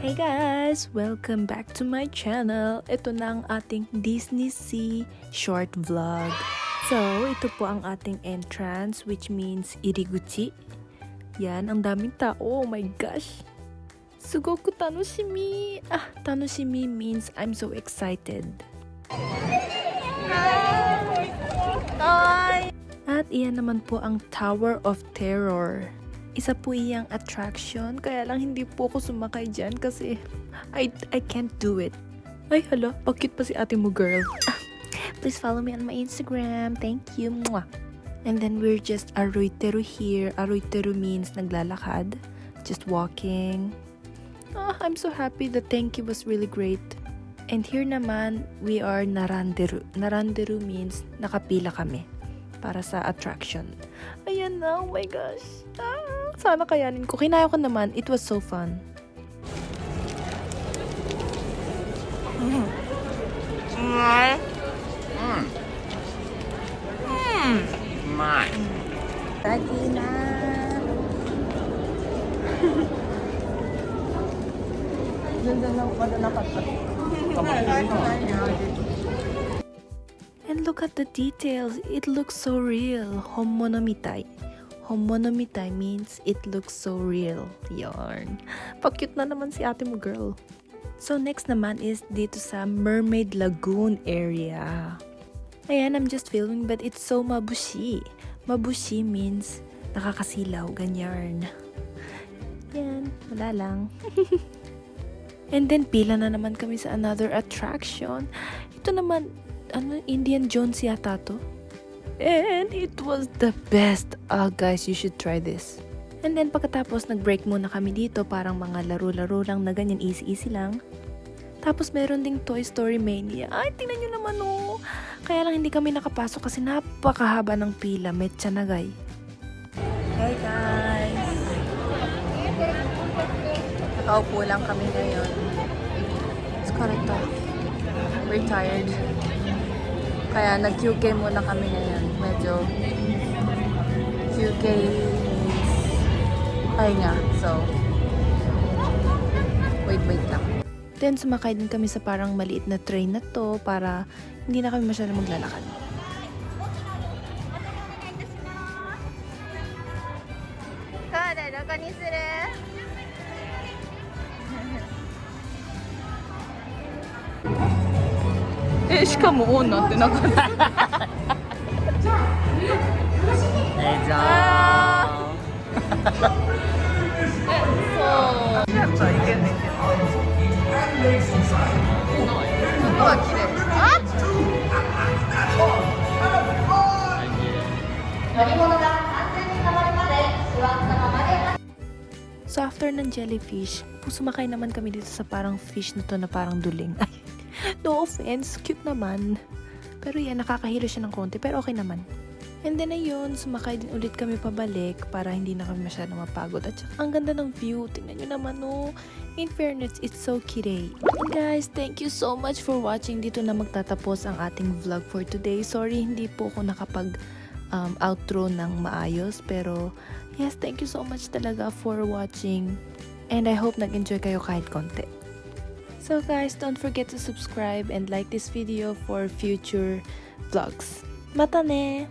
Hey guys! Welcome back to my channel. Ito na ang ating Disney Sea short vlog. So, ito po ang ating entrance, which means iriguchi. Yan, ang daming tao. Oh my gosh! Sugoku tanoshimi! Tanoshimi means I'm so excited. Hi! At iyan naman po ang Tower of Terror. Isa po iyang attraction, kaya lang hindi po ako sumakay dyan kasi I can't do it. Ay hala, bakit pa si ate mo girl? Please follow me on my Instagram. Thank you. Mwah. And then we're just aroiteru here. Aroiteru means naglalakad. Just walking. I'm so happy. The thank you was really great. And here naman, we are naranderu. Naranderu means nakapila kami para sa attraction. Ayan na, oh my gosh. Sana kayanin ko. Kinaya ko naman. It was so fun. Lagi na. And look at the details. It looks so real. Honmono mitai. Honmono mitai means it looks so real. Yarn. Pa-cute na naman si ate mo girl. So next naman is dito sa Mermaid Lagoon area. Ayan, I'm just filming but it's so mabushi. Mabushi means nakakasilaw, ganyan. Yan, wala lang. And then pila na naman kami sa another attraction. Ito naman, Indian Jones yata to. And it was the best. Guys, you should try this. And then pagkatapos nag-break muna kami dito, parang mga laro-laro lang na ganyan, easy-easy lang. Tapos meron ding Toy Story Mania. Ay, tingnan nyo naman oh. Kaya lang hindi kami nakapasok kasi napakahaba ng pila. Metsa nagay. Hey guys! Nakaupo lang kami ngayon. It's correct. We're tired. Kaya nag-QK muna kami ngayon. Medyo QK pahinga. So, wait lang. Then, sumakay din kami sa parang maliit na train na to para hindi na kami masyadong maglalakad. Shikamu onnaってなかった。そう。やったらいけんねんけど。外は綺麗。乗り物が安全に止まるまで座ったままで。So after ng jellyfish, sumakay naman kami dito sa parang fish na to na parang duling. No offense, cute naman. Pero yan, nakakahilo siya ng konti, pero okay naman. And then ayun, sumakay din ulit kami pabalik para hindi na kami masyadong mapagod. At saka, ang ganda ng view. Tingnan nyo naman, no. In fairness, it's so kirei. And guys, thank you so much for watching. Dito na magtatapos ang ating vlog for today. Sorry, hindi po ako nakapag outro ng maayos. Pero, yes, thank you so much talaga for watching. And I hope nag-enjoy kayo kahit konti. So guys, don't forget to subscribe and like this video for future vlogs. Mata ne!